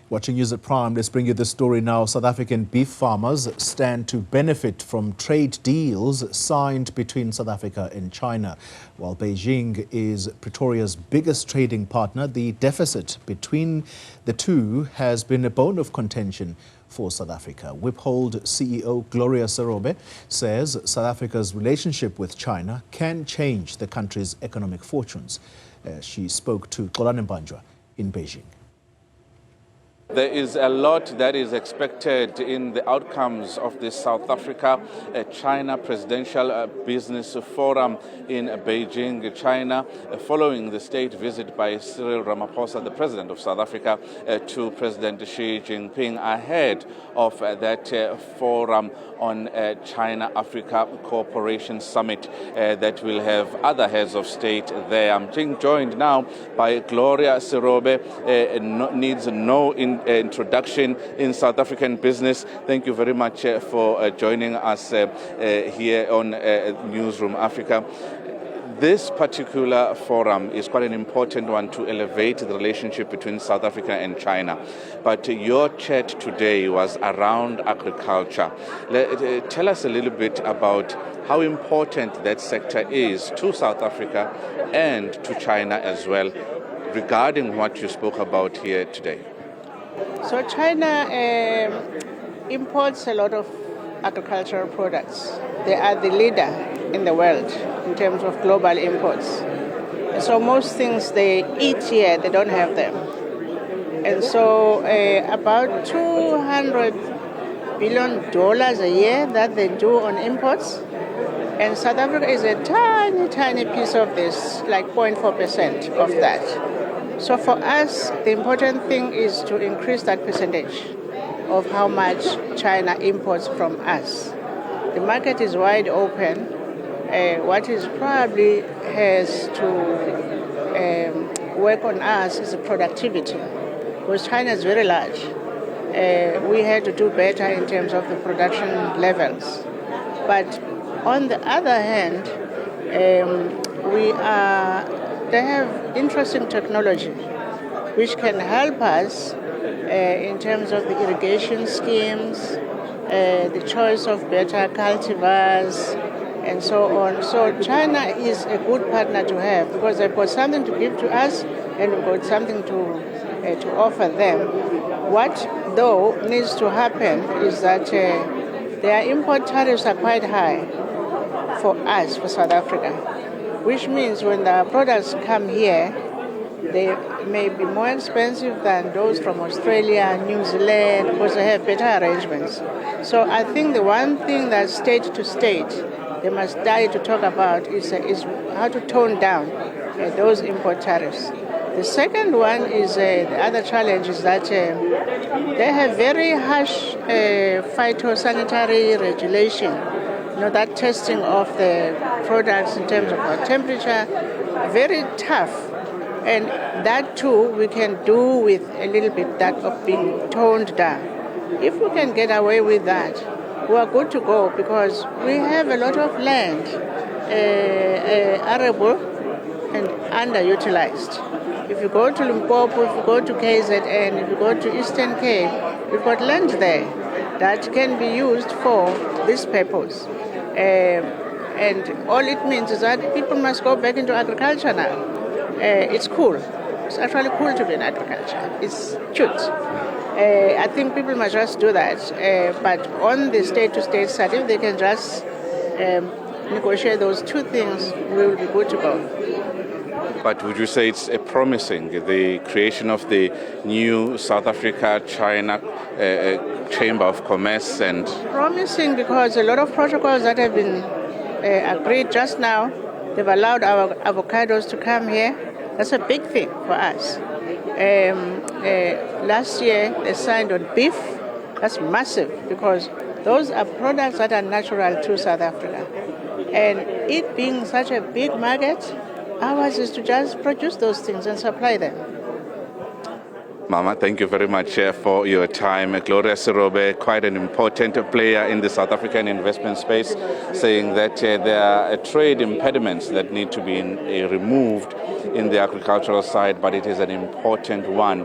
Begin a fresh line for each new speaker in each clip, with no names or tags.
Watching News at Prime, let's bring you this story now. South African beef farmers stand to benefit from trade deals signed between South Africa and China. While Beijing is Pretoria's biggest trading partner, the deficit between the two has been a bone of contention for South Africa. Wiphold CEO Gloria Serobe says South Africa's relationship with China can change the country's economic fortunes. She spoke to Xolani Mbanjwa in Beijing.
There is a lot that is expected in the outcomes of the South Africa-China Presidential Business Forum in Beijing, China, following the state visit by Cyril Ramaphosa, the President of South Africa, to President Xi Jinping ahead of that forum on China-Africa Cooperation Summit that will have other heads of state there. I'm being joined now by Gloria Serobe, needs no introduction in South African business. Thank you very much for joining us here on Newzroom Afrika. This particular forum is quite an important one to elevate the relationship between South Africa and China. But your chat today was around agriculture. Tell us a little bit about how important that sector is to South Africa and to China as well, regarding what you spoke about here today.
So China imports a lot of agricultural products. They are the leader in the world in terms of global imports. And so most things they eat here, they don't have them. And so about $200 billion a year that they do on imports. And South Africa is a tiny, tiny piece of this, like 0.4% of that. So for us, the important thing is to increase that percentage of how much China imports from us. The market is wide open. What is probably has to work on us is the productivity, because China is very large. We had to do better in terms of the production levels. But on the other hand, they have interesting technology which can help us in terms of the irrigation schemes, the choice of better cultivars, and so on. So China is a good partner to have because they've got something to give to us and we've got something to offer them. What, though, needs to happen is that their import tariffs are quite high for us, for South Africa, which means when the products come here, they may be more expensive than those from Australia, New Zealand, because they have better arrangements. So I think the one thing that state to state they must start to talk about is how to tone down those import tariffs. The second one is the other challenge is that they have very harsh phytosanitary regulation. You know, that testing of the products in terms of temperature, very tough. And that too we can do with a little bit that of being toned down. If we can get away with that, we are good to go because we have a lot of land arable and underutilized. If you go to Limpopo, if you go to KZN, if you go to Eastern Cape, we've got land there that can be used for this purpose. And all it means is that people must go back into agriculture now. It's cool. It's actually cool to be in agriculture. It's cute. I think people must just do that. But on the state-to-state side, if they can just negotiate those two things, we will be good to go.
But would you say it's promising, the creation of the new South Africa-China Chamber of Commerce? And
promising because a lot of protocols that have been agreed just now, they've allowed our avocados to come here. That's a big thing for us. Last year, they signed on beef. That's massive because those are products that are natural to South Africa. And it being such a big market, ours is to just produce those things and supply them.
Mama, thank you very much for your time. Gloria Serobe, quite an important player in the South African investment space, saying that there are trade impediments that need to be removed in the agricultural side, but it is an important one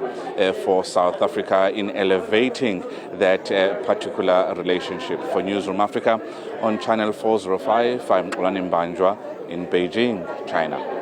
for South Africa in elevating that particular relationship. For Newzroom Afrika on Channel 405, I'm Xolani Mbanjwa in Beijing, China.